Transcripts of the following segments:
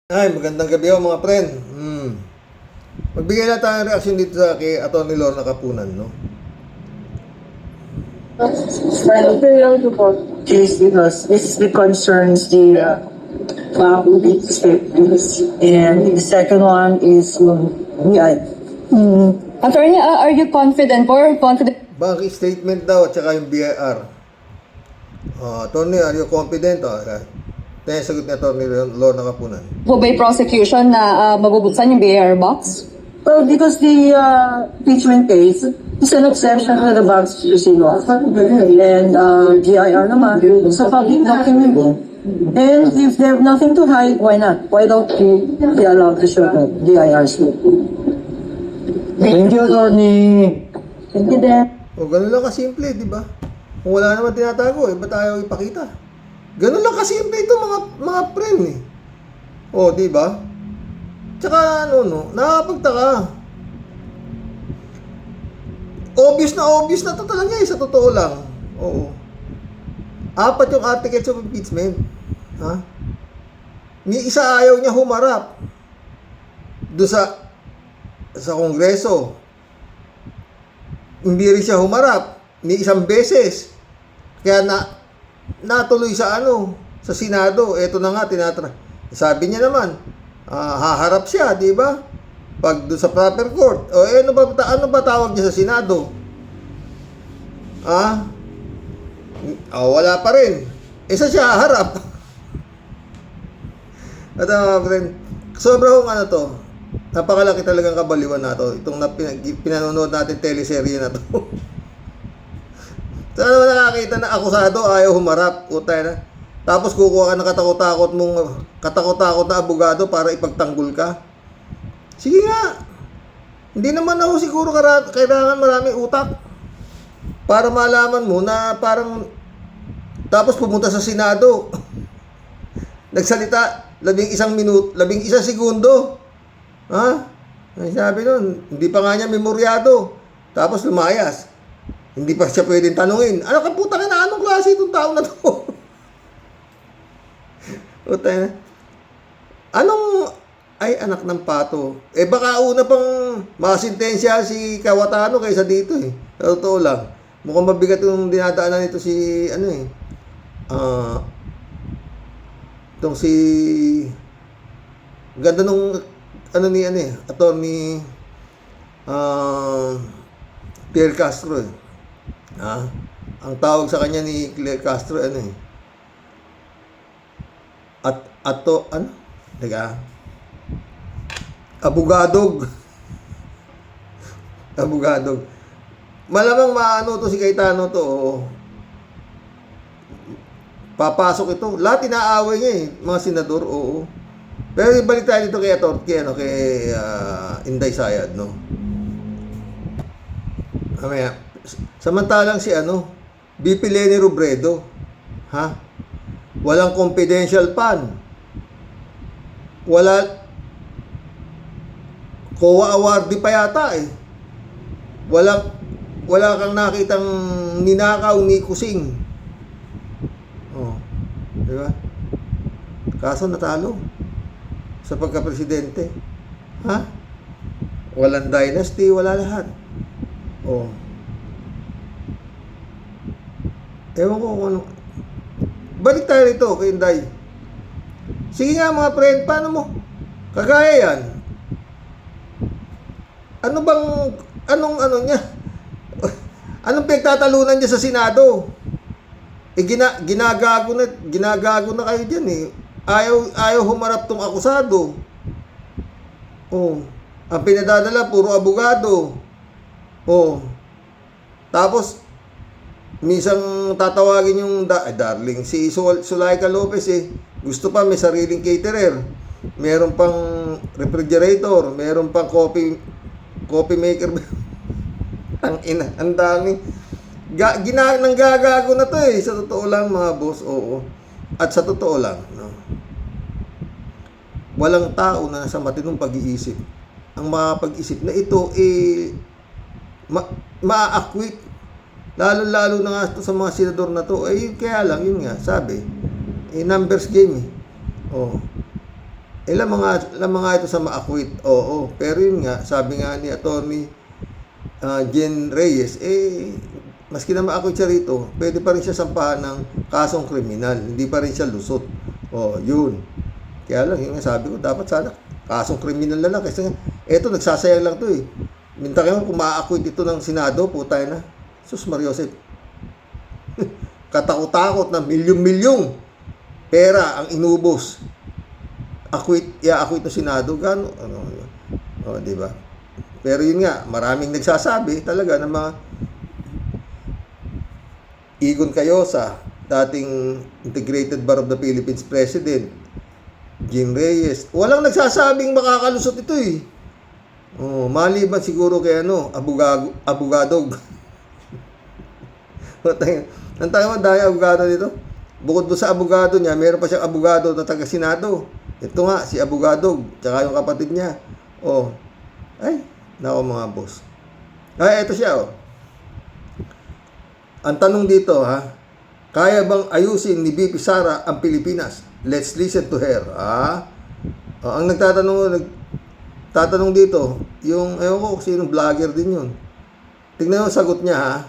Ay, magandang gabi ho mga friend. Magbigay na tayo ng reaction dito sa kay Atty. Lorna Capunan, no? Material report is because this concerns the public statements, and the second one is yeah. Attorney, are you confident or confident Bank statement daw at saka yung BIR. Attorney, are you confident? Ito yung sagot ni Atty. Lorna Capunan. po by prosecution na mabubuksan yung BAR box? Well, because the impeachment case is an exception to the bank's law, and GIR naman sa public document. And if they have nothing to hide, why not? Why don't we be allowed to show the GIRs? Thank you, Attorney. Thank you, Dan. Ganun lang kasimple, di ba? Kung wala naman tinatago, ba't ayaw ipakita? Ganun lang kasimple ito mga friend eh. Di ba? Tsaka nakakapagtaka. Obvious na to talaga sa totoo lang. Oo. 4 yung articles of impeachment. Ha? Ni isa ayaw niya humarap do sa Kongreso. Hindi rin siya humarap ni isang beses. Kaya natuloy sa sa Senado. Ito na nga sabi niya naman, haharap siya, di ba? Pag doon sa proper court. Ano ba tawag niya sa Senado? Wala pa rin. Isa siya haharap. At friend, sobrang to. Napakalaki talagang kabaliwan na to. Itong pinanonood natin teleserye na to. Saan naman nakakita na akusado ayaw humarap? Utay na. Tapos kukuha ka ng katakot-takot na abogado para ipagtanggol ka. Sige nga. Hindi naman ako siguro kailangan maraming utak para malaman mo na parang tapos pumunta sa Senado. Nagsalita 11 segundo. Ay, sabi nun, hindi pa nga niya memoryado. Tapos lumayas. Hindi pa siya pwedeng tanungin. Ano ka puta ka na? Anong klase itong tao na to? Utay na. Ay, anak ng pato. Baka una pang masintensya si Kawatano kaysa dito eh. Sa totoo lang. Mukhang mabigat yung dinadaanan nito itong si ganda nung Attorney Pierre Castro eh. Ang tawag sa kanya ni Claire Castro Abogadog. Malamang maano to si Cayetano to. Papasok ito. Lahat inaaway niya mga senador, oo. Pero ibalik tayo dito kay Inday Sayad, no? Mamaya. Samantalang si BP Leni Robredo, walang confidential fund. Wala COA awardee pa yata eh. Wala kang nakitang ninakaw ni Kusing. Di ba? Kaso natalo sa pagka-presidente. Walang dynasty, wala lahat. Ewan ko kung ano. Balik tayo rito kay Inday. Sige nga mga friend, paano mo? Kagaya yan. Anong niya? Anong pinagtatalunan niya sa Senado? Ginagago na kayo dyan eh. Ayaw humarap tong akusado. Ang pinadadala, puro abogado. Tapos, minsan tatawagin yung darling, si Sulaika Lopez eh. Gusto pa, may sariling caterer. Meron pang refrigerator. Meron pang coffee maker. Ang dami. Nanggagago na to eh. Sa totoo lang mga boss, oo. At sa totoo lang, no? Walang tao na nasa matinong pag-iisip ang makapag-isip na ito ma-acquit. Lalo na nga sa mga senador na to. Kaya lang, yun nga, sabi, numbers game eh. ilang mga ito sa ma-acquit. Oo, pero yun nga, sabi nga ni Attorney Jen Reyes, maski na ma-acquit siya rito, pwede pa rin siya sampahan ng kasong kriminal, hindi pa rin siya lusot. Yun. Kaya lang, yung sabi ko, dapat sana kasong kriminal na lang. Kasi eto, nagsasayang lang to eh. Minta kayo kung ma-acquit ito ng Senado, putay na. Sus Mariosep. Katakot-takot na milyong-milyong pera ang inubos. Acquit ng Senado, gano? Di ba? Pero yun nga, maraming nagsasabi talaga ng mga Igon Cayosa, dating Integrated Bar of the Philippines President, Jim Reyes. Walang nagsasabing makakalusot ito eh. Maliban siguro kay abogadog. Ang tama dahil abogado dito. Bukod doon sa abogado niya, meron pa siyang abogado na taga-Senado. Ito nga, si abogadog, tsaka yung kapatid niya. Ay, nako mga boss. Ito siya Ang tanong dito kaya bang ayusin ni BP Sara ang Pilipinas? Let's listen to her. Ang nagtatanong dito, yung ewan ko sinong vlogger din yun. Tingnan mo ang sagot niya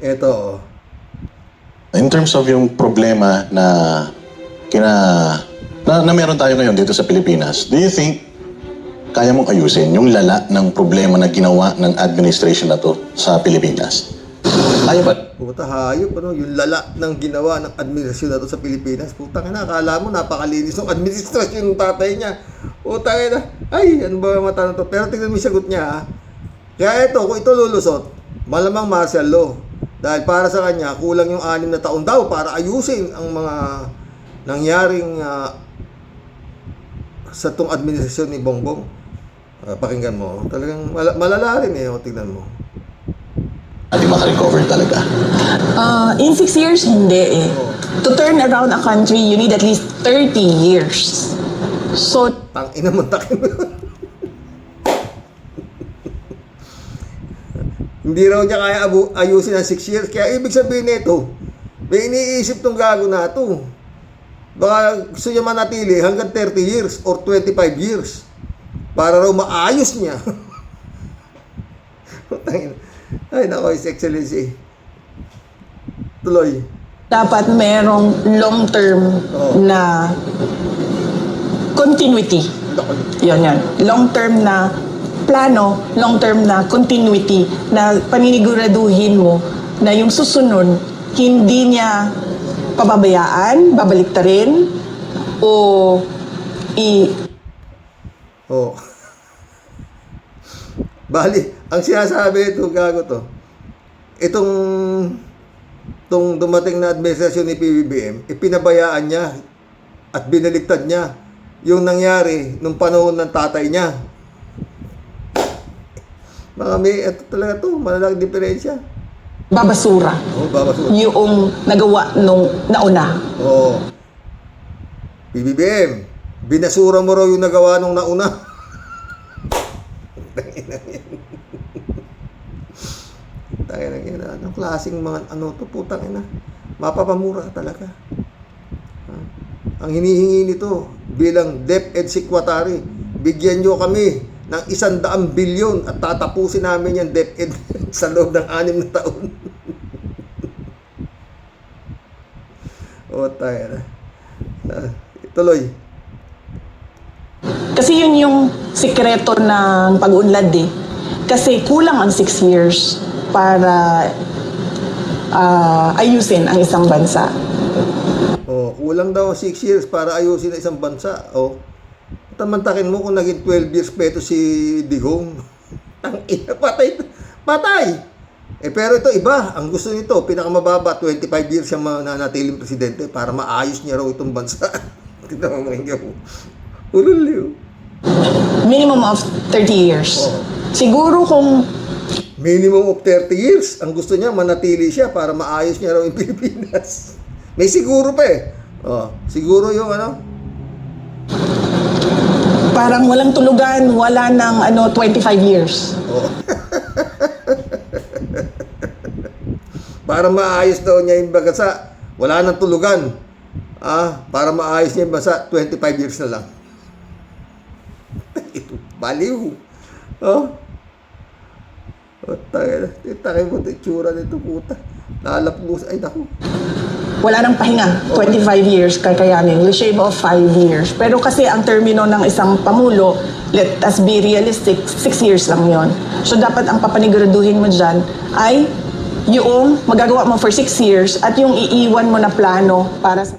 Ito. In terms of yung problema na meron tayo ngayon dito sa Pilipinas, do you think kaya mong ayusin yung lala ng problema na ginawa ng administration na to sa Pilipinas? Kaya ba? Puta, hayop, yung lala ng ginawa ng administrasyon na to sa Pilipinas. Puta ka na, akala mo napakalinis ng administrasyon ng tatay niya. Puta ka na, ano ba yung mata na to? Pero tingnan mo yung sagot niya, Kaya ito, kung ito lulusot, malamang martial law. Dahil para sa kanya, kulang yung 6 na taon daw para ayusin ang mga nangyaring sa tong administrasyon ni Bongbong. Pakinggan mo, talagang malala rin tingnan mo. Hindi makarecover talaga. In 6 years, hindi To turn around a country, you need at least 30 years. So, Tangina mo, takin mo. Hindi raw niya kaya ayusin ang 6 years. Kaya ibig sabihin nito, may iniisip tong gago na to. Baka gusto niya manatili hanggang 30 years or 25 years para raw maayos niya. Ay, nako, His Excellency. Tuloy. dapat merong long-term na continuity. Yan. Long-term na plano, long-term na continuity na paniniguraduhin mo na yung susunod, hindi niya pababayaan, babaliktarin, o Bali, ang sinasabi ito, gago to, itong dumating na administrasyon ni PBBM, ipinabayaan niya at binaliktad niya yung nangyari nung panahon ng tatay niya. Ito talaga to, malalaking diferensya. babasura. Babasura. Yung nagawa nung nauna. PBBM, binasura mo raw yung nagawa nung nauna. Tayo na yan. Anong klaseng mga putang ina. Mapapamura talaga. Ang hinihingi nito bilang DepEd Secretary, bigyan nyo kami ng 100 bilyon at tatapusin namin yung DepEd sa loob ng 6 na taon. Tayo na. Tuloy. Kasi yun yung sikreto ng pag-unlad Kasi kulang ang 6 years para ayusin ang isang bansa. Kulang daw 6 years para ayusin ang isang bansa. Tamantakin mo kung naging 12 years pa ito si Digong. Tangina, patay! Pero ito iba, ang gusto nito, pinakamababa, 25 years siyang mananatiling presidente para maayos niya raw itong bansa. Tignan mo mga Ulul. Minimum of 30 years. Siguro kung Minimum of 30 years. Ang gusto niya, manatili siya para maayos niya raw yung Pilipinas. May siguro pa siguro yung parang walang tulugan, wala ng 25 years. Para maayos daw niya yung bagasa. Wala nang tulugan. Para maayos niya basta 25 years na lang. Ito, baliw. Oh. Takay mo, itsura nito, puta. Lalapos, ay naku. Wala nang pahinga, 25 years kakayanin. We shave off 5 years. Pero kasi ang termino ng isang pamulo, let us be realistic, 6 years lang yon. So dapat ang papaniguraduhin mo dyan ay yung magagawa mo for 6 years at yung iiwan mo na plano para sa...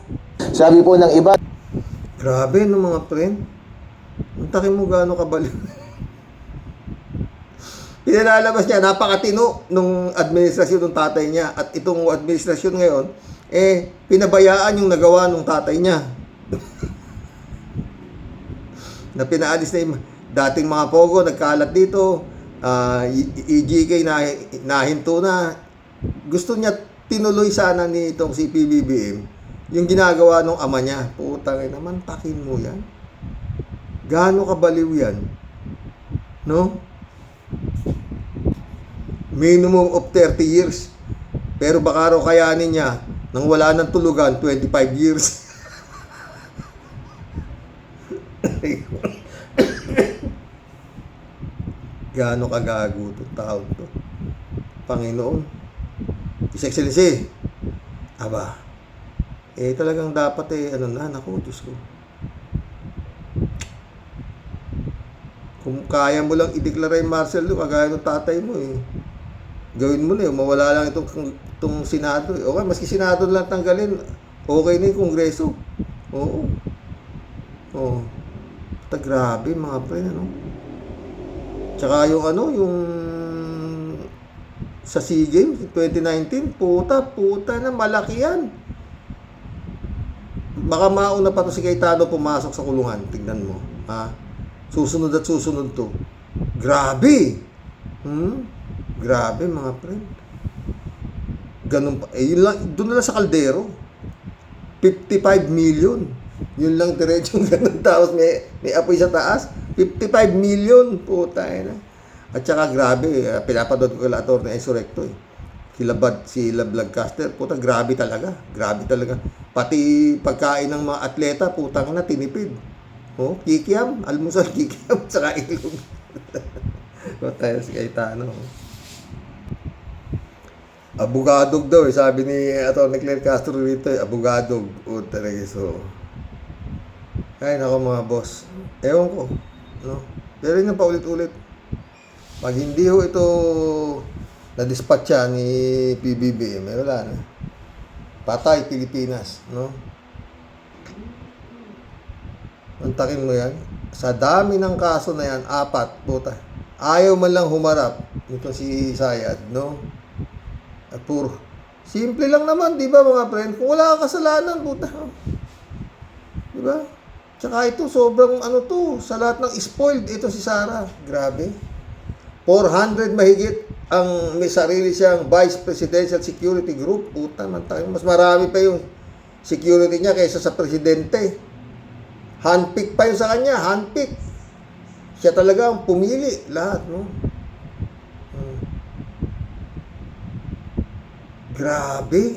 Sabi po ng iba, Grabe, no mga friend. Ang takin mo gaano kabaliw. Pinalalabas niya, napakatino nung administrasyon ng tatay niya. At itong administrasyon ngayon, pinabayaan yung nagawa ng tatay niya. Na pinaalis na yung dating mga pogo, nagkalat dito, EGK na nahinto na. Gusto niya tinuloy sana ni itong si PBBM yung ginagawa ng ama niya. Putang ina naman, takin mo yan. Gaano kabaliw yan? No? Minimum of 30 years. Pero baka raw kayanin niya nang wala ng tulugan, 25 years. Gaano kagago itong tao to. Panginoon. His Excellency. Aba. Talagang dapat naku, Diyos ko. Kung kaya mo lang i-declare yung martial law, kagaya ng tatay mo gawin mo na mawala lang itong Senado. Okay, maski Senado lang tanggalin, okay na yung Kongreso. Oo. Grabe mga pre, Tsaka yung yung sa SEA Games 2019, puta na malaki yan. Baka mauna pa to si Cayetano pumasok sa kulungan, tignan mo. Susunod at susunod to. Grabe. Grabe mga friend. Ganun pa. Yun lang, doon na lang sa kaldero. 55 million. Yun lang diretsong ganun. Tapos may apoy sa taas. 55 million. Puta na. At saka grabe. Pinapadod ko kala Atty. Enzo Recto. Si Vlogcaster. Puta, grabe talaga. Grabe talaga. Pati pagkain ng mga atleta, putang na, tinipid. Kikiam. Almusal, kikiam. Saka ilog. Puta si Cayetano. Abugadog daw sabi ni Atty. Claire Castro rito, abugadog. Talaga, so. Ay, nako mga boss. Ewan ko, Pero yun pa ulit-ulit. Pag hindi ho ito na-dispatcha ni PBBM, wala na. Patay Pilipinas, Antakin mo yan. Sa dami ng kaso na yan, 4, puta. Ayaw man lang humarap nito si Sayad, At puro. Simple lang naman, di ba mga friend? Kung wala kang kasalanan, puta. Di ba? Tsaka ito, sobrang sa lahat ng spoiled, ito si Sara. Grabe. 400 mahigit ang may sarili siyang Vice Presidential Security Group. Puta, mas marami pa yung security niya kaysa sa presidente. Handpick pa yun sa kanya, handpick. Siya talaga ang pumili, lahat, Grabe.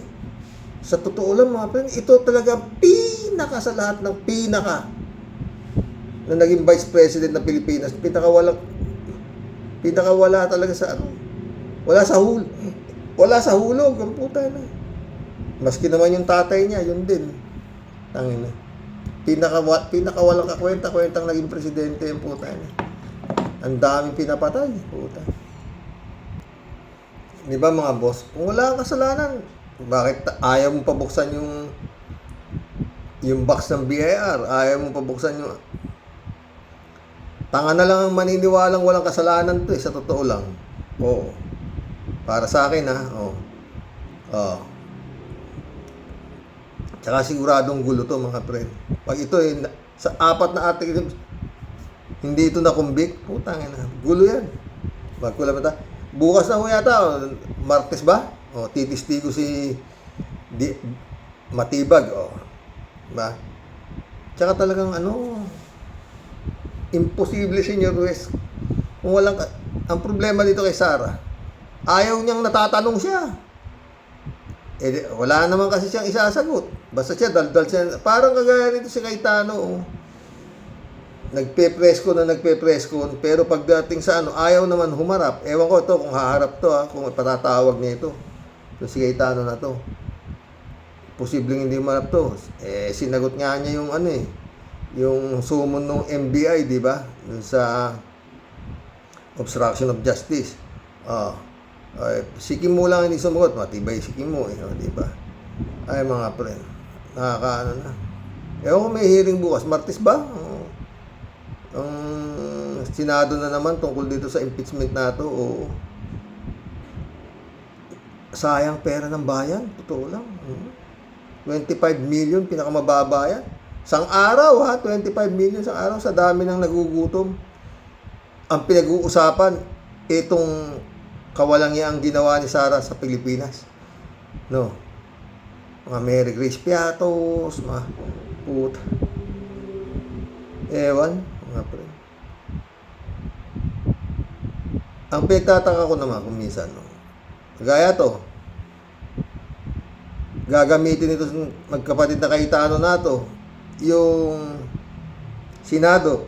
Sa totoo lang mga friend, ito talaga pinaka sa lahat ng pinaka na naging Vice President ng Pilipinas. Pinakawala talaga sa wala sa hulog ang puta na. Maski naman yung tatay niya, yun din. Tangina. Pinakawalang kakwenta-kwentang naging presidente yung puta na. Ang daming pinapatay, puta. Di ba mga boss? Kung wala kang kasalanan, bakit ayaw mo pabuksan yung box ng BIR? Ayaw mo pabuksan yung... Tanga na lang ang maniniwalang walang kasalanan to sa totoo lang. Oo. Para sa akin Tsaka siguradong gulo to mga friend. Pag ito sa 4 na article, hindi ito na-convict, putang ina. Gulo yan. Magkulam ito. Bukas na ho yata, Martes ba? Titistigo si Matibag, ba? Tsaka talagang imposible, Senyor West. Kung walang, ang problema dito kay Sara, ayaw niyang natatanong siya. Wala naman kasi siyang isasagot. Basta siya, daldal siya. Parang kagaya nito si Cayetano, oh. Nagpe-presko, pero pagdating sa ano, ayaw naman humarap. Ewan ko to kung haharap to, kung patatawag niya ito. So, si Cayetano na to. Posibleng hindi humarap to. Sinagot nga niya yung ano yung summon ng NBI, di ba? Dun sa obstruction of justice. Si Kim Mo lang hindi sumagot, matibay si Kim Mo, di ba? Ay mga friend, nakakaano na. Ewan ko, may hearing bukas, Martes ba? Ang Senado na naman tungkol dito sa impeachment na to. Sayang pera ng bayan, totoo lang. 25 million pinakamababa yan. Sang araw 25 million sa araw, sa dami ng nagugutom. Ang pinag-uusapan, itong kawalangyang ginawa ni Sara sa Pilipinas. No. Mga Mary Grace Piatos, mga puta. Ewan, mga pre. Ang pinagtataka ko naman kung minsan, no, gaya to, gagamitin ito magkapatid na Cayetano na to, yung Senado,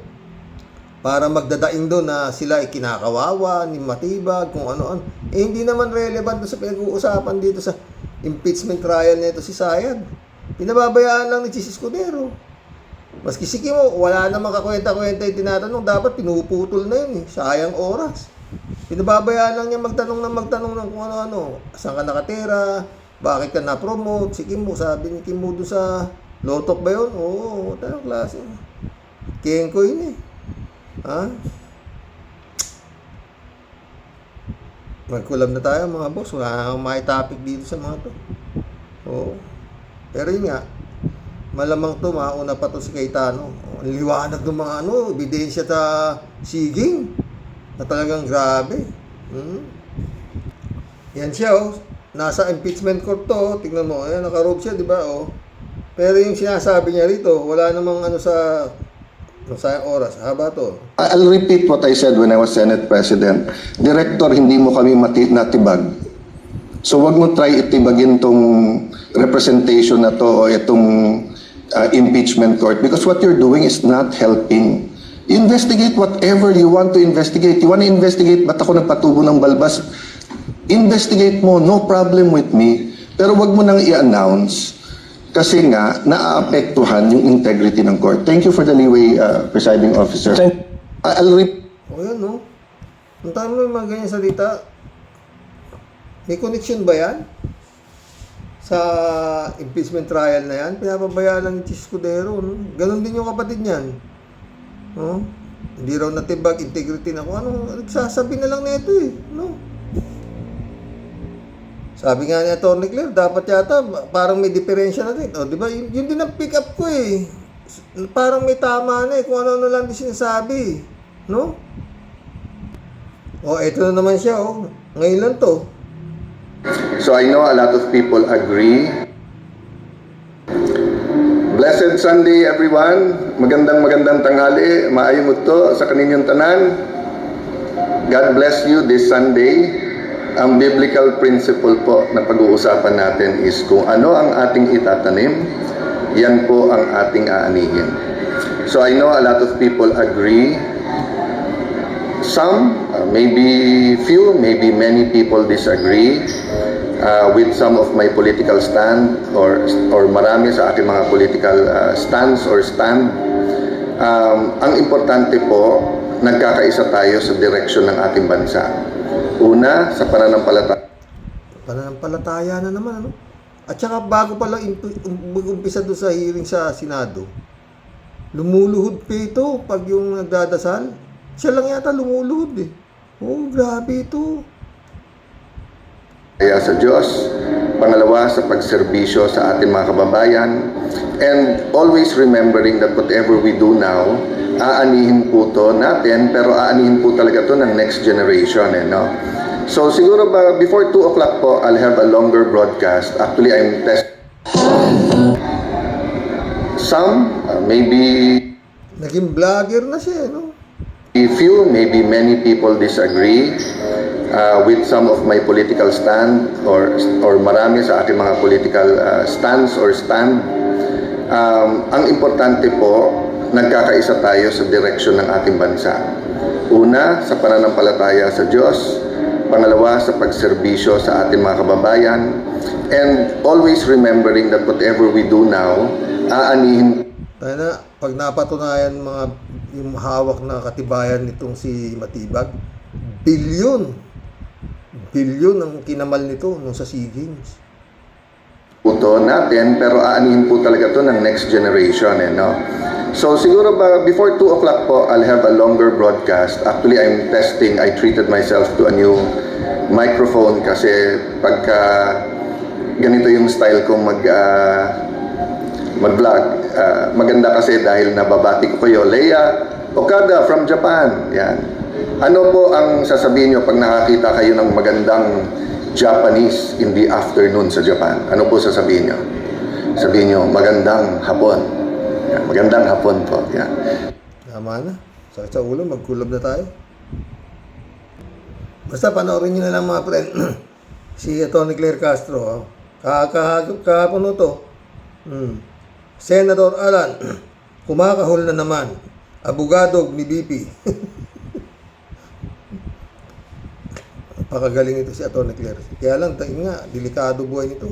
para magdadaing doon na sila ay kinakawawa, ni Matibag, kung ano-ano. Hindi naman relevant sa pinag-uusapan dito sa impeachment trial nito si Sayad. Pinababayaan lang ni Chis Escudero. Maski si Kimo, wala namang kakwenta-kwenta yung tinatanong, dapat pinuputol na yun sayang oras. Pinababayaan lang niya magtanong ng kung ano-ano. Saan ka nakatira? Bakit ka na-promote? Si Kimo, sabi ni Kimo doon sa Lotok ba yun? Oo, tanong klase. Kenko yun Magkulam na tayo mga boss. Wala na akong may topic dito sa mga to. Oo. Pero yun nga, malamang to, mauna pa to si Cayetano. Ang liwanag ng mga ebidensya ta siging na talagang grabe. Yan siya, nasa impeachment court to. Tingnan mo, ayan, nakarobe siya, di ba? Pero yung sinasabi niya rito, wala namang sayang oras. Haba to. I'll repeat what I said when I was Senate President. Director, hindi mo kami natibag. So wag mo try itibagin tong representation na to o itong impeachment court because what you're doing is not helping. Investigate whatever you want to investigate. You want to investigate ba't ako nagpatubo ng balbas? Investigate mo, no problem with me. Pero wag mo nang i-announce kasi nga naaapektuhan yung integrity ng court. Thank you for the leeway, presiding officer. I'll Yan, no? Ang tayo mo yung mga ganyan salita. May connection ba yan? Sa impeachment trial na yan? Pinapabayaan lang ni Chis Escudero, no? Ganon din yung kapatid niyan. No? Hindi raw natibag, integrity na kung ano. Nagsasabi na lang na ito no? Sabi nga ni Atty. Claire, dapat yata parang may diferensya na din. Di ba? Yun din ang pick up ko Parang may tama na kung ano lang din sinasabi. No? Ito na naman siya, Ngayon lang to. So I know a lot of people agree. Blessed Sunday, everyone. Magandang tanghali. Maayong to sa kaninyong tanan. God bless you this Sunday. Ang biblical principle po na pag-uusapan natin is kung ano ang ating itatanim, yan po ang ating aanihin. So I know a lot of people agree. Some, maybe few, maybe many people disagree with some of my political stand or marami sa aking mga political stands or stand. Ang importante po, nagkakaisa tayo sa direksyon ng ating bansa. Una, sa pananampalataya. Pananampalataya na naman, At saka bago pa lang mag-umpisa doon sa hearing sa Senado, lumuluhod pa ito pag yung nagdadasal. Siya lang yata lumuluhod grabe ito. Kaya sa Diyos, pangalawa sa pagserbisyo sa ating mga kababayan, and always remembering that whatever we do now, aanihin po to natin, pero aanihin po talaga to ng next generation, So siguro ba before 2 o'clock po, I'll have a longer broadcast. Actually, I'm some, maybe Naging vlogger na siya, few, maybe many people disagree with some of my political stand or marami sa aking mga political stands or stand. Ang importante po, nagkakaisa tayo sa direksyon ng ating bansa. Una, sa pananampalataya sa Diyos. Pangalawa, sa pagserbisyo sa ating mga kababayan. And always remembering that whatever we do now, aanihin Tayo na, pag napatunayan yung hawak na katibayan nitong si Matibag, bilyon ang kinamal nito nung sa SEA Games. po natin, pero aanihin po talaga to ng next generation, no? So siguro ba before 2 o'clock po, I'll have a longer broadcast. Actually, I'm testing. I treated myself to a new microphone kasi pagka ganito yung style kong mag-vlog. Maganda kasi dahil nababati ko kayo. Leia Okada from Japan. Yan. Ano po ang sasabihin nyo pag nakakita kayo ng magandang Japanese in the afternoon sa Japan? Ano po sasabihin nyo? Sabihin nyo, magandang hapon. Yan, magandang hapon po. Yan. Tama na. Sakit sa ulo, magkulab na tayo. Basta panoorin nyo na lang mga friend. Si Tony Claire Castro. Oh. Kahapon to. Senator Alan, kumakahol na naman. Abogadog ni BP. Pakagaling ito si Atty. Claire. Kaya lang, tingin nga, delikado buhay nito.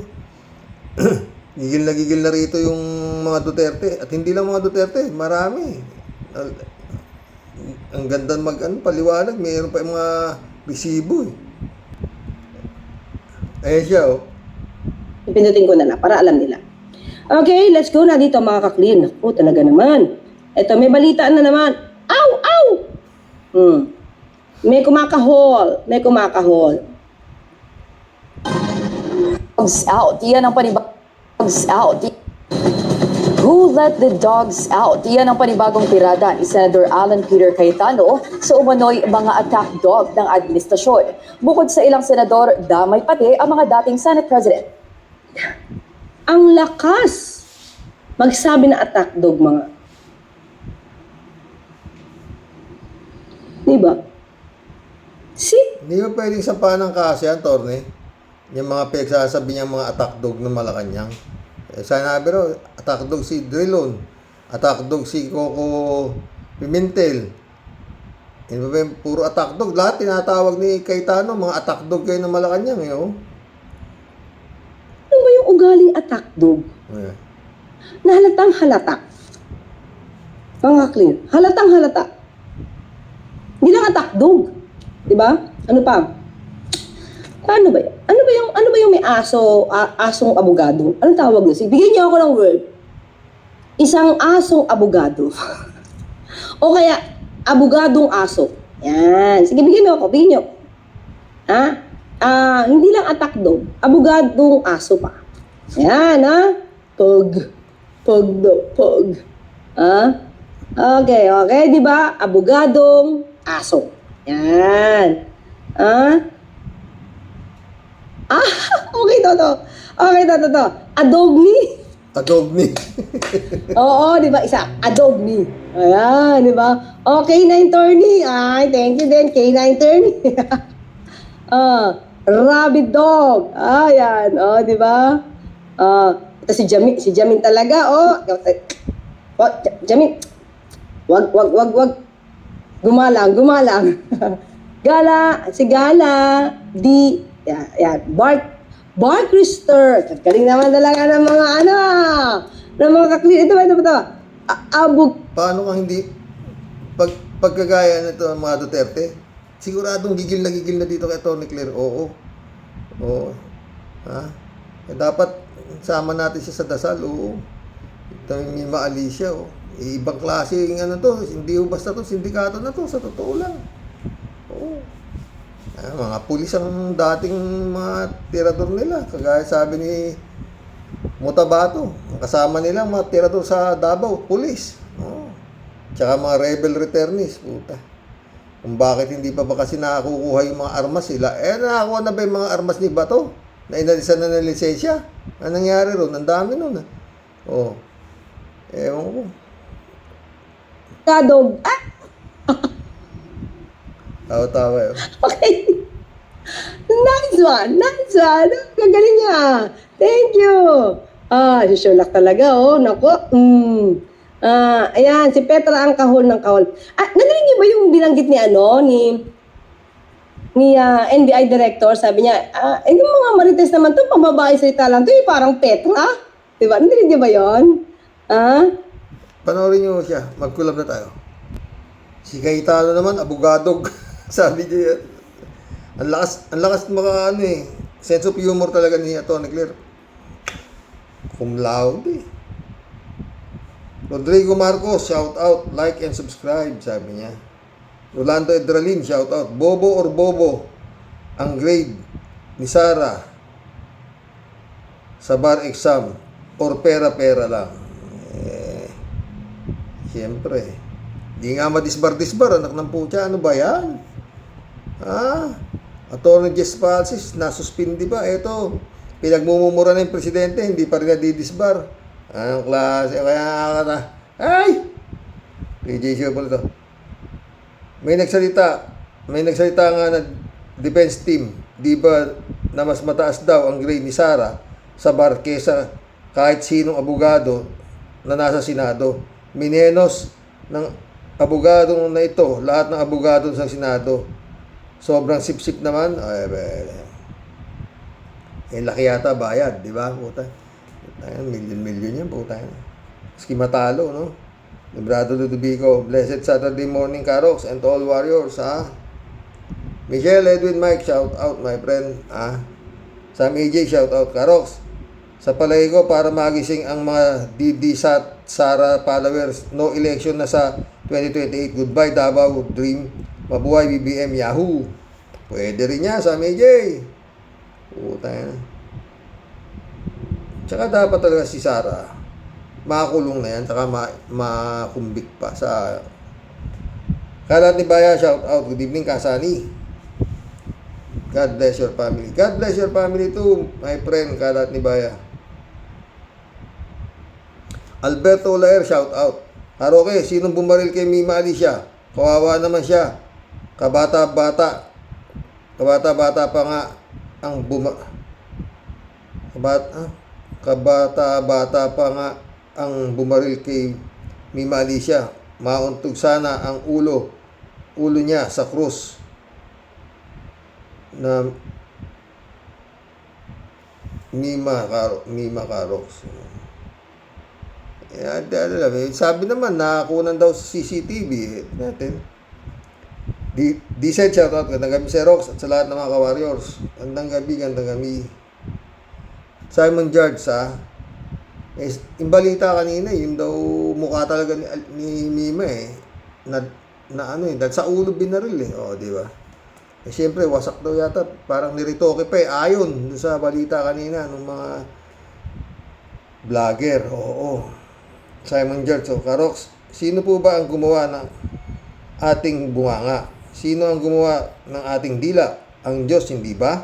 Gigil na rito yung mga Duterte. At hindi lang mga Duterte, marami. Ang ganda paliwanag, mayroon pa yung mga resibo eh. Ayan siya oh. Pindutin ko na para alam nila. Okay, let's go na dito mga ka-clean. Naku, talaga naman. Eto, may balita na naman. Ow! Ow! May kumakahol. Dogs out. Yan ang Dogs out. Who let the dogs out? Yan ang panibagong tirada ni Senator Alan Peter Cayetano sa umano'y mga attack dog ng administrasyon. Bukod sa ilang senador, damay pati ang mga dating Senate President. Ang lakas magsabi na attack dog mga. Diba? Hindi ba pwedeng sampahan ng kaso yan, Torne? Yung mga pinagsasabi niya mga attack dog ng Malacanang. Sana pero attack dog si Drilon, attack dog si Coco Pimentel. Hindi ba yung puro attack dog? Lahat tinatawag ni Cayetano, mga attack dog kayo ng Malacanang. Oh. Ano ba yung ugaling attack dog? Yeah. Na halatang halata. Mga clean. Halatang halata. Hindi lang attack dog. Diba? Ano pa? Paano ba yan? Ano ba yung may asong abogado? Anong tawag nyo? Bigyan niyo ako ng word. Isang asong abogado. O kaya, abogadong aso. Yan. Sige, bigyan niyo. Ha? Hindi lang attack dog. Abogadong aso pa. Yan, ha? Pog. Ha? Okay, di ba? Abogadong aso. Yan. Okay to. Adogni. Oo, di ba? Isa. Adogni. Ayan, di ba? Okay, K9 Tony. Ay, thank you din, K9 Tony. Rabbit dog. Ayan. Di ba? Ito si Jamin talaga. Jamin. Wag. Gumalang. Si Gala. Yan. Bark Rooster. Galing naman talaga ng mga ng mga kakli. Ito ba? Paano kang hindi pagkagaya nito ng mga Duterte? Siguradong gigil na dito kay Tony Claire. Oo. Ha? Dapat sama natin siya sa dasal. Oo. Ito yung Mima Alicia. Ibang klase yung to. Hindi basta to. Sindikato na to. Sa totoo lang. Oo. Mga pulis ang dating mga tirador nila. Kagaya sabi ni Mutabato. Kasama nila mga tirador sa Davao. Pulis. Tsaka mga rebel returnees. Puta. Kung bakit hindi pa ba kasi nakakukuha yung mga armas sila. Nakakuha na ba yung mga armas ni Bato? Na inalisan na ng lisensya? Anong nangyari ron? Ang dami nun. Ewan ko. Dog. Tawa yun. Okay. Nice one. Gagaling niya. Thank you. Sherlock talaga, oh. Nako. Ayan, si Petra ang kahol ng kahol. Narinig niyo ba yung binanggit ni NBI director? Sabi niya, yung mga marites naman to, pambabae salita lang to, parang Petra. Diba? Narinig niyo ba yun? Panoorin nyo siya. Mag-collab na tayo. Si Cayetano naman, abogadog. Sabi niya yan. Ang lakas sense of humor talaga ni Atty. Claire. Cum laude. Rodrigo Marcos, shout out, like and subscribe, sabi niya. Rolando Edralin, shout out. Bobo or Bobo, ang grade ni Sara sa bar exam or pera-pera lang. Siyempre. Di nga madisbar-disbar, anak ng putya. Ano ba yan? Atty. Jess Falsis, nasuspindi ba? Eto, pinagmumura na yung presidente, hindi pa rin nadidisbar. Anong klase? Kaya ay! PJ Siobol ito. May nagsalita nga na defense team, di ba na mas mataas daw ang grade ni Sara sa bar kesa kahit sinong abogado na nasa Senado. Minenos ng abogado na ito, lahat ng abogado sa Senado. Sobrang sip-sip naman. Laki yata bayad, di ba? Puta. Million yan, puta. Maski matalo, no? Librado Ludovico, blessed Saturday morning, Karoks, and to all warriors, Michelle, Edwin, Mike, shout out, my friend, Sam AJ, shout out, Karoks. Sa palagi ko, para magising ang mga DD Sara followers, no election na sa 2028. Goodbye, Davao, Dream. Mabuhay, BBM, Yahoo. Pwede rin niya, Sam AJ. Puta yan. Tsaka dapat talaga si Sara, makakulong na yan, tsaka makumbik pa sa Kalat ni Baya, shout out. Good evening, Kasani. God bless your family. God bless your family too, my friend, Kalat ni Baya. Alberto Olaer, shout out. Haroke, sinong bumaril kay Mima Alicia? Kawawa naman siya. Kabata-bata pa nga ang kabata-bata pa nga ang bumaril kay Mima Alicia. Mauntog sana ang ulo niya sa krus na Mima Carox. Sabi naman nakakunan daw sa CCTV natin. Decent shout out, gandang gabi sa Rox at sa lahat ng mga ka-warriors. Gandang gabi. Simon George yung balita kanina, yung daw mukha talaga ni Mima dahil sa ulo binaril di ba? Siyempre, wasak daw yata, parang niritoke pa ayon sa balita kanina ng mga vlogger. Simon George, Karoks, sino po ba ang gumawa ng ating bunganga? Sino ang gumawa ng ating dila? Ang Diyos, hindi ba?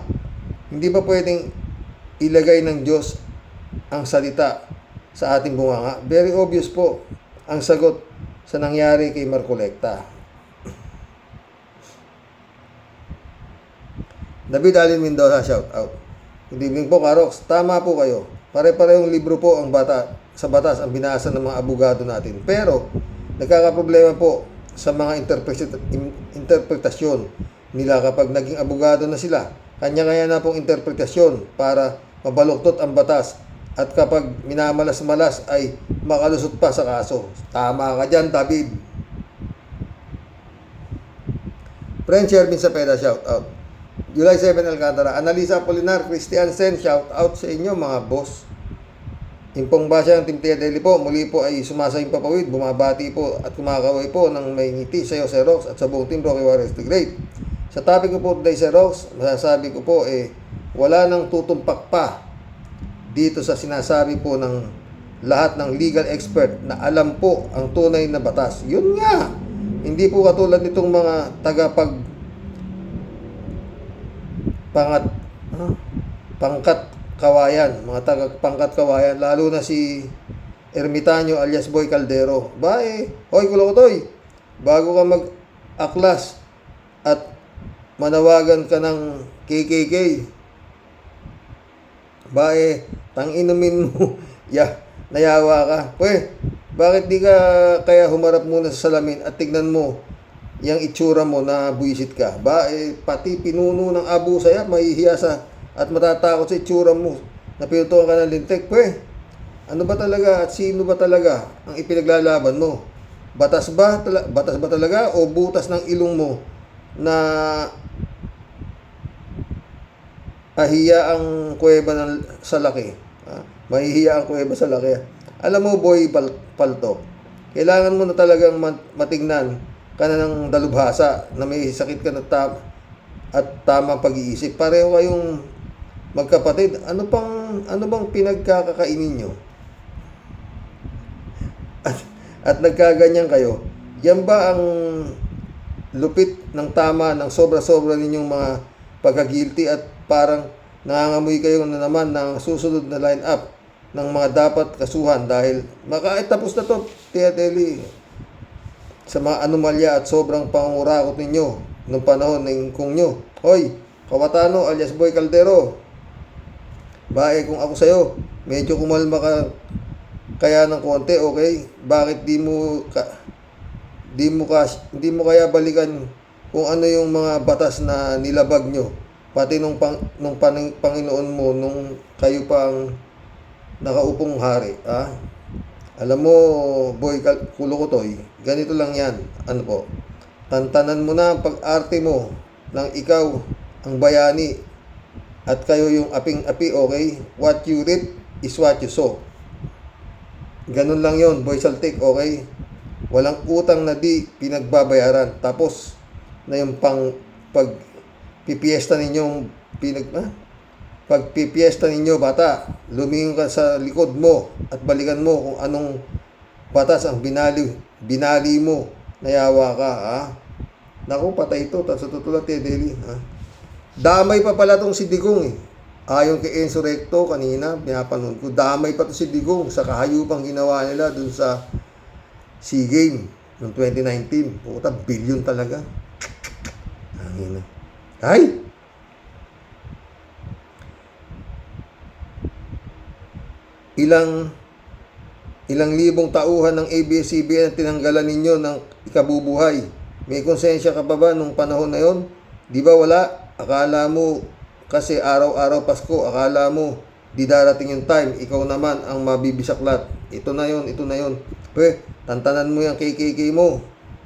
Hindi ba pwedeng ilagay ng Diyos ang salita sa ating bunganga? Very obvious po ang sagot sa nangyari kay Marcolecta. David Alin Mendoza, shout out. Good evening po, Karoks. Tama po kayo. Pare-parehong libro po ang sa batas ang binasa ng mga abogado natin. Pero nagkakaproblema po sa mga interpretasyon nila kapag naging abogado na sila. Kanya-kanya na pong interpretasyon para mabaluktot ang batas at kapag minamalas-malas ay makalusot pa sa kaso. Tama ka dyan, David. Friend Shervin Sapeda, shout out. July 7 Alcantara, Analisa Apolinar, Christiansen, shout out sa inyo mga boss. Impong Basya ng Team Tia Deli po, muli po ay sumasayang papawid, bumabati po at kumakaway po ng may ngiti sa iyo, Sir Rox, at sa buong Team Rocky Warriors the Great. Sa topic ko po today, Sir Rox, masasabi ko po wala nang tutumpak pa dito sa sinasabi po ng lahat ng legal expert na alam po ang tunay na batas. Yun nga, hindi po katulad nitong mga pangkat kawayan, mga taga-pangkat kawayan, lalo na si Ermitanyo alias Boy Caldero. Hoy Kulokotoy, bago ka mag-aklas at manawagan ka ng KKK, tanginumin mo Nayawa ka. Bakit di ka kaya humarap muna sa salamin at tignan mo yung itsura mo na buwisit ka? Pati pinuno ng abo saya, mahihiya at matatakot sa itsura mo na pinutukan ka ng lintik. Ano ba talaga at sino ba talaga ang ipinaglalaban mo? Batas ba talaga o butas ng ilong mo na ahiya ang kuweba sa laki? Mahihiya ang kuweba sa laki. Alam mo, boy palto, kailangan mo na talagang matingnan ka na ng dalubhasa na may sakit ka na at tamang pag-iisip. Pareho kayong magkapatid. Ano bang pinagkakakainin nyo? At nagkaganyan kayo. Yan ba ang lupit ng tama ng sobra-sobra ninyong mga pagkagilty at parang nangangamoy kayo na naman ng susunod na line-up ng mga dapat kasuhan dahil tapos na to, Tia Deli, sa mga anomalya at sobrang pangurakot ninyo nung panahon ng ingkong nyo. Hoy, Kawatano alias Boy Caldero, kung ako sa'yo, medyo kumalma ka kaya ng konti, okay? Bakit di mo kaya balikan kung ano yung mga batas na nilabag nyo? Pati nung Panginoon mo, nung kayo pang nakaupong hari, Alam mo, Boy Kulukotoy, ganito lang yan. Tantanan mo na ang pag-arte mo nang ikaw ang bayani at kayo yung aping-api, okay? What you reap is what you sow. Ganun lang yon, Boy Saltik, okay? Walang utang na di pinagbabayaran. Tapos na yung pagpipiesta ninyong pagpipiesta ninyo, bata, lumingon ka sa likod mo at balikan mo kung anong batas ang binali mo. Nayawa ka, Naku, patay ito. Tapos sa tutulad, Deli, Damay pa pala tong si Digong, Ayon kay Enzo Recto kanina, pinapanood ko, damay pa to si Digong sa kahayupang ginawa nila dun sa SEA Game noong 2019. Puta, billion talaga. Hangin na. Ay! Ilang libong tauhan ng ABS-CBN ang tinanggalan ninyo ng ikabubuhay. May konsensya ka pa ba nung panahon na yon? Di ba wala? Akala mo kasi araw-araw Pasko, akala mo di darating yung time, ikaw naman ang mabibisaklat. Ito na yon. Tantanan mo yung KKK mo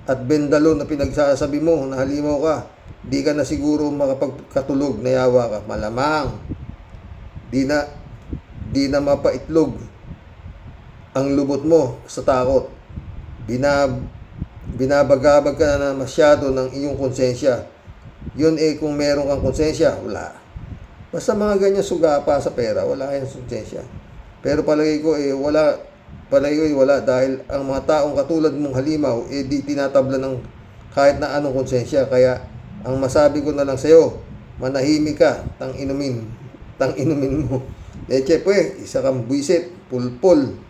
at bendalo na pinagsasabi mo na halimaw ka. Di ka na siguro makapagkatulog, nayawa ka. Malamang di na mapaitlog ang lubot mo sa takot. Binabagabag ka na masyado ng iyong konsensya. Yun kung meron kang konsensya, wala. Basta mga ganyan sugapa sa pera, wala kayong konsensya. Pero palagi ko wala dahil ang mga taong katulad mong halimaw di tinatabla ng kahit na anong konsensya. Kaya ang masabi ko na lang sa'yo, manahimik ka, tang inumin mo. Leche isa kang buisit, pulpol,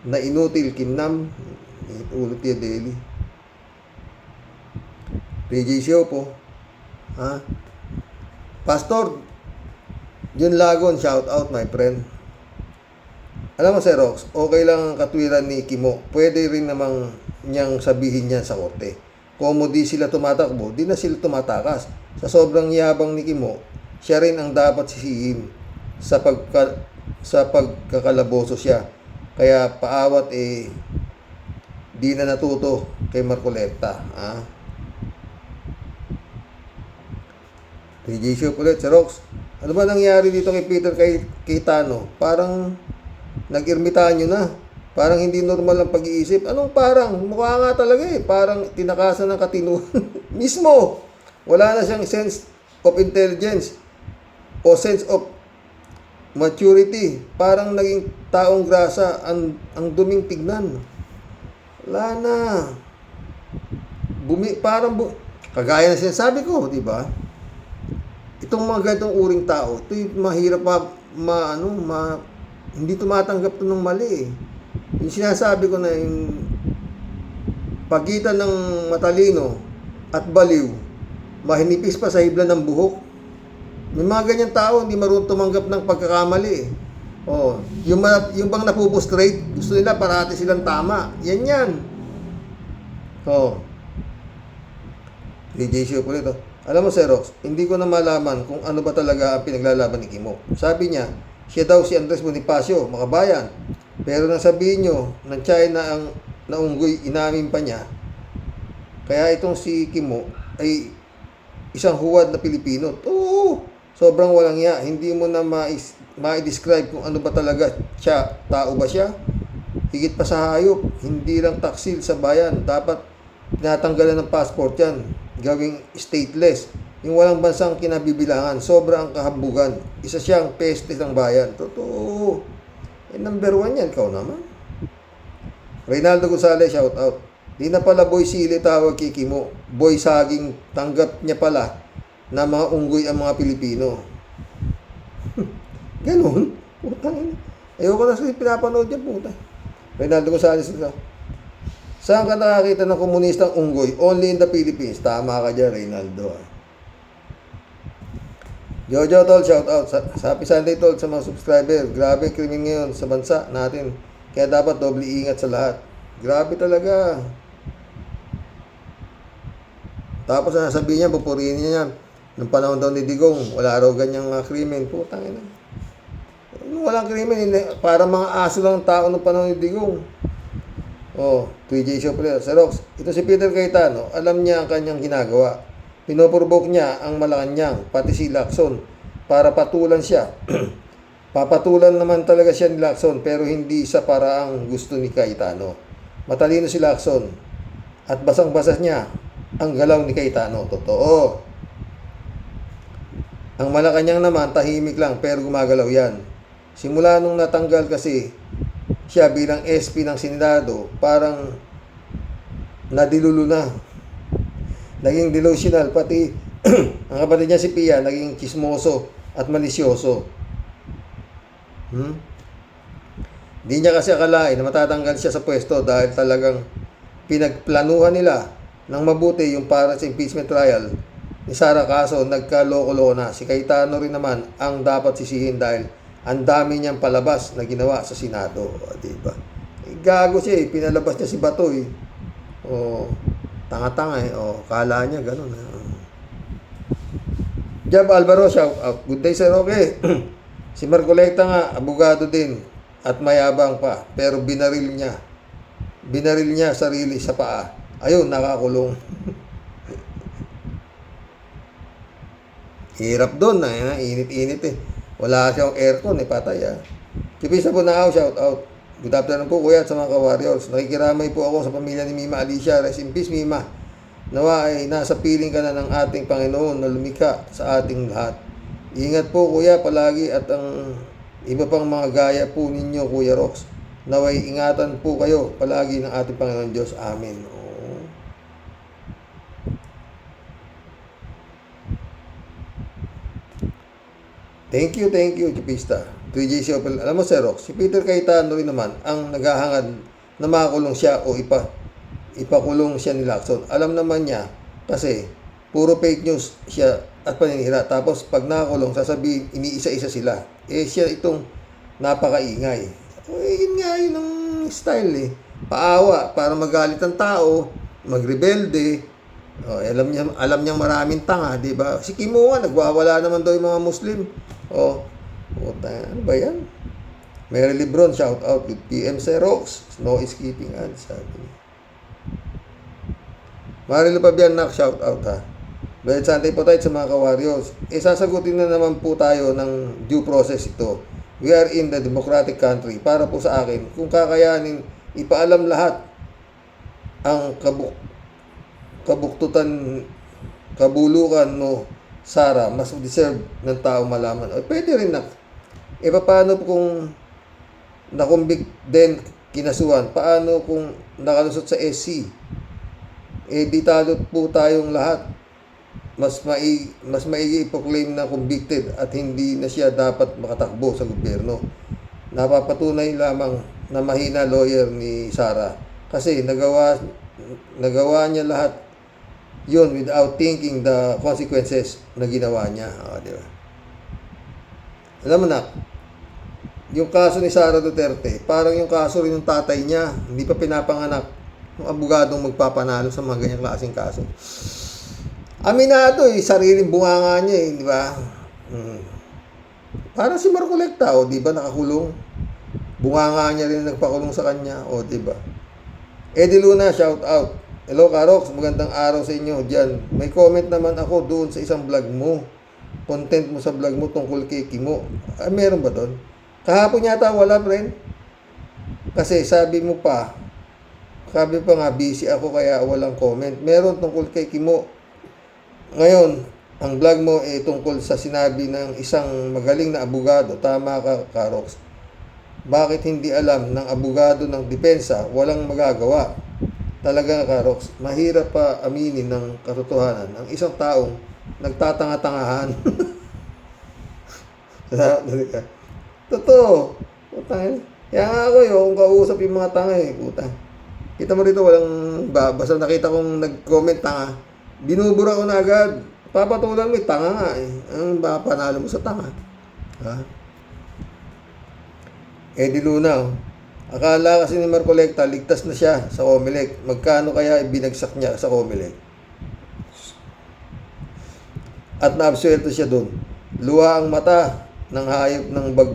na inutil, kinam, ulot ya Deli. PJ po. Pastor Jun Lagon, shout out my friend. Alam mo, Sir Rox, okay lang ang katwiran ni Kimo. Pwede rin namang niyang sabihin niya sa korte. Kung di sila tumatakbo, di na sila tumatakas. Sa sobrang yabang ni Kimo, siya rin ang dapat sisihin sa pagkakalaboso siya. Kaya paawat di na natuto kay Marcoleta. PJ ulit, Sir Rox. Ano ba nangyari dito kay Peter Cayetano? Parang nag-ermitanyo na. Parang hindi normal ang pag-iisip. Anong parang? Mukha nga talaga Parang tinakasan ng katinuan. Mismo. Wala na siyang sense of intelligence o sense of maturity. Parang naging taong grasa ang duming tignan. Wala na. Kagaya na sinasabi ko, di ba? Itong mga ganitong uring tao, ito yung mahirap hindi tumatanggap to ng mali. Yung sinasabi ko na yung pagitan ng matalino at baliw, mahinipis pa sa hibla ng buhok. May mga ganyan tao, hindi marunong tumanggap ng pagkakamali. Oh, yung bang napupustrate, gusto nila parati silang tama. Yan. Oh. DJ Show po ito. Alam mo, Xerox, hindi ko na malaman kung ano ba talaga ang pinaglalaban ni Kimo. Sabi niya, siya daw si Andres Bonifacio, makabayan. Pero nang sabihin nyo, ng China ang naunggoy, inamin pa niya. Kaya itong si Kimo ay isang huwad na Pilipino. Oo, sobrang walang iya. Hindi mo na ma-describe kung ano ba talaga siya. Tao ba siya? Higit pa sa hayop. Hindi lang taksil sa bayan. Dapat tinatanggalan ng passport yan. Gawing stateless. Yung walang bansang kinabibilangan. Sobra ang kahambugan. Isa siyang peste ng bayan. Totoo. Number 1 yan. Ikaw naman. Reynaldo Gonzalez, shout out. Di na pala boy sili tawag kay Kimo. Boy saging, tanggap niya pala na mga unggoy ang mga Pilipino. Ganon. Putang ina. Ayoko na sa pinapanood yan, puta. Reynaldo Gonzalez. Saan ka nakakita ng komunistang unggoy? Only in the Philippines. Tama ka dyan, Reynaldo. Jojo Tol, shout out. Happy Sunday Tol sa mga subscriber. Grabe krimen ngayon sa bansa natin. Kaya dapat doble ingat sa lahat. Grabe talaga. Tapos sasabihin niya, pupurihin niya yan. Nung panahon daw ni Digong, wala raw ganyang krimen. Putang ina. Walang krimen. Para mga aso lang tao nung panahon ni Digong. Oh, 3J Show pala. Xerox, ito si Peter Cayetano. Alam niya ang kanyang ginagawa. Pinoprovoke niya ang Malacanang, pati si Lacson, para patulan siya. Papatulan naman talaga siya ni Lacson, pero hindi sa paraang gusto ni Cayetano. Matalino si Lacson, at basang-basas niya ang galaw ni Cayetano. Totoo. Ang Malacanang naman, tahimik lang, pero gumagalaw yan. Simula nung natanggal kasi siya bilang SP ng Senado, parang nadilulo na. Naging delusional, pati ang kapatid niya si Pia, naging chismoso at malisyoso. Hindi niya kasi akalain na matatanggal siya sa pwesto dahil talagang pinagplanuhan nila ng mabuti yung para sa impeachment trial ni Sara, kaso nagkaloko-loko na. Si Cayetano rin naman ang dapat sisihin dahil ang dami niyang palabas na ginawa sa Senado. O, diba? Gago siya eh. Pinalabas niya si Bato eh. O, tanga-tanga eh. O, kala niya ganun. Jab Alvaro, shout out. Good day, Sir Roque. Si Marcoleta nga, abogado din. At mayabang pa. Pero binaril niya. Binaril niya sarili sa paa. Ayun, nakakulong. Hirap doon. Init-init eh. Wala siyang aircon, patay Kipisa po na ako, shout out. Good afternoon po kuya at sa mga ka-warriors. Nakikiramay po ako sa pamilya ni Mima Alicia. Rest in peace, Mima. Nawa ay nasa piling ka na ng ating Panginoon na lumikha sa ating lahat. Ingat po kuya palagi at ang iba pang mga gaya po ninyo, Kuya Rox. Naway ingatan po kayo palagi ng ating Panginoon Diyos. Amen. Thank you, Chipista. 3J Opel. Alam mo, Xerox, si Peter Cayetano rin naman ang naghahangad na makakulong siya o ipakulong siya ni Lacson. Alam naman niya kasi puro fake news siya at paninira. Tapos pag nakakulong, sasabihin, iniisa-isa sila. Siya itong napakaingay. Yun nga, yun ang style eh. Paawa, para magalit ang tao, magrebelde. Alam niyang maraming tanga, di ba? Si Kimo nga, nagwawala naman daw yung mga Muslim. Ano ba yan? Mary Lebron, shout out with PM Xerox. No skipping ads, sabi niya. Marilo Pabianak, shout out ha. Dahil Sunday po tayo sa mga ka-warriors. Sasagutin na naman po tayo ng due process ito. We are in the democratic country. Para po sa akin, kung kakayanin, ipaalam lahat ang kabulukan mo, Sara, mas deserve ng tao malaman. Pwede rin na. Paano kung nakumbik din kinasuhan? Paano kung nakalusot sa SC? Di talo po tayong lahat. Mas maigi i-proclaim na convicted at hindi na siya dapat makatakbo sa gobyerno. Napapatunay lamang na mahina lawyer ni Sara kasi nagawa niya lahat yun without thinking the consequences na ginawa niya. Di ba? Alam mo na, yung kaso ni Sara Duterte, parang yung kaso rin ng tatay niya, hindi pa pinapanganak. Yung abogadong magpapanalo sa mga ganyang klaseng kaso. Aminado sariling bunganga niya di ba? Parang si Marcolecta, di ba, nakakulong. Bunganga niya rin nagpakulong sa kanya, di ba? Eddie Luna, shout out. Hello, Karox, magandang araw sa inyo dyan. May comment naman ako doon sa isang vlog mo. Content mo sa vlog mo tungkol kay Kimo. Meron ba doon? Kahapon yata wala, friend. Kasi sabi pa nga, busy ako kaya walang comment. Meron tungkol kay Kimo. Ngayon, ang vlog mo tungkol sa sinabi ng isang magaling na abogado. Tama ka, Karox. Bakit hindi alam ng abogado ng depensa? Walang magagawa. Talaga, Karox, mahirap pa aminin ng katotohanan ang isang taong nagtatanga-tangahan. Totoo. Putang. Kaya nga ako kung kausap yung mga tanga puta. Kita mo rito walang basta nakita kong nag-comment tanga, binubura ko na agad. Papatulan mo tanga nga Ang panalo mo sa tanga. Ha? Eddie Luna, akala kasi ni Marcolecta ligtas na siya sa Comelec. Magkano kaya ibinagsak niya sa Comelec? At naabsuelto siya doon. Luha ang mata ng hayop ng bag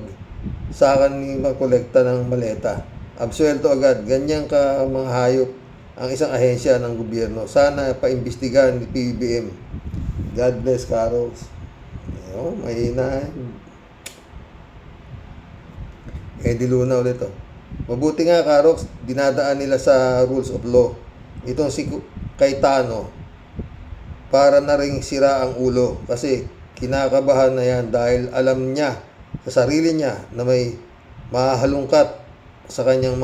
sa akin ni Marcolecta ng maleta. Absuelto agad. Ganyan ka mga hayop ang isang ahensya ng gobyerno. Sana paimbestigahan ni PBBM. God bless, Karox. Mahina. Eddie Luna ulit Mabuti nga, Karox, dinadaan nila sa rules of law. Itong si Cayetano, para na ring sira ang ulo. Kasi kinakabahan na yan dahil alam niya sa sarili niya na may mahalungkat sa kanyang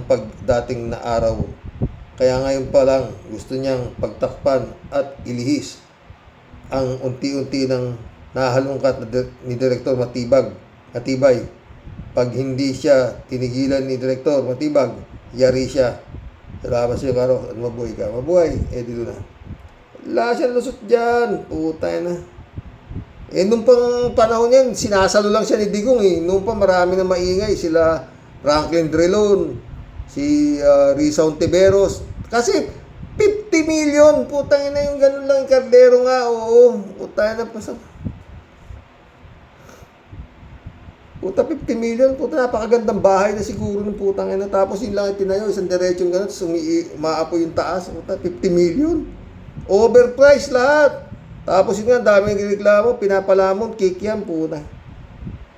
pagdating na araw. Kaya ngayon pa lang gusto niyang pagtakpan at ilihis ang unti-unti ng nahalungkat ni Direktor Matibay. Pag hindi siya tinigilan ni Direktor Matibag, yari siya. Salamat siya, Karo. Mabuhay ka. Mabuhay, Eddie Luna. Wala siya lusot dyan. Putay na. Nung pang panahon yan, sinasalo lang siya ni Digong Nung pa marami na maingay. Sila Franklin Drilon, si Risa Ontiveros. Kasi 50 million. Putang na yung ganun lang. Cardero nga. Oo. Putay na pa sa... Puta, 50 million. Puta, napakagandang bahay na siguro ng putang ina. Tapos yun lang itinayo. Isang diretsong ganun. Umaapoy yung taas. Puta, 50 million. Overpriced lahat. Tapos yun nga, daming reklamo. Pinapalamon. Kikiam, puta.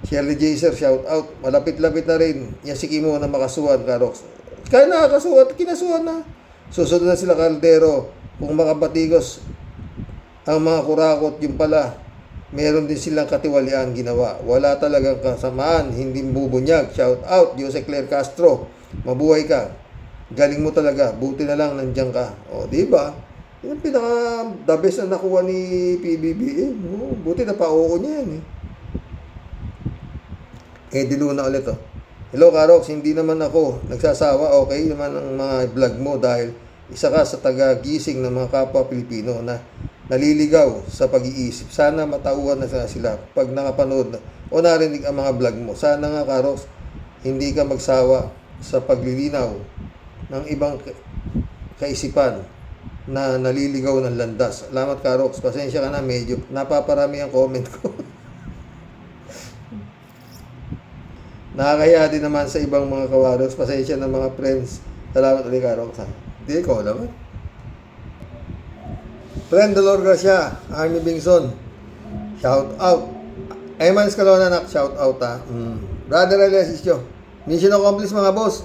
Shirley Jaser, shout out. Malapit-lapit na rin. Yan si Kimo na makasuhan, Karox. Kaya nakakasuhan. Kinasuhan na. Susunod na sila Caldero. Kung makabatigos ang mga kurakot, yung pala. Meron din silang katiwalian ginawa. Wala talagang kasamaan, hindi bubunyag. Shout out, Jose Claire Castro. Mabuhay ka. Galing mo talaga. Buti na lang nandiyan ka. Di ba? Yan ang pinaka the best na nakuha ni PBBM. Buti na pa-oo niya yan Eddie Luna ulit Hello, Karox. Hindi naman ako nagsasawa. Okay naman ang mga vlog mo dahil isa ka sa taga-gising ng mga kapwa Pilipino na naliligaw sa pag-iisip. Sana matauhan na sila pag nakapanood o narinig ang mga vlog mo. Sana nga, Karox, hindi ka magsawa sa paglilinaw ng ibang kaisipan na naliligaw ng landas. Salamat, Karox. Pasensya ka na, medyo napaparami ang comment ko. Nakakaya din naman sa ibang mga kawaros. Pasensya ng mga friends. Salamat ulit, Karox. Hindi ko naman. Friend Dolor Gracia, Army Bingson, shout out. Ayman Escalona, nak, shout out Brother Alessio, mission accomplished mga boss.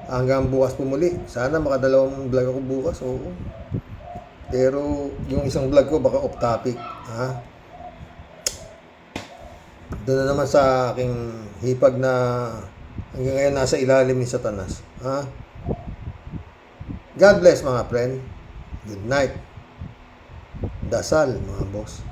Hanggang bukas pumuli. Sana makadalawang vlog ako bukas. Oo. Pero yung isang vlog ko baka off topic. Doon na naman sa aking hipag na hanggang ngayon nasa ilalim ni Satanas. God bless mga friend. Good night. Dasal mga boss.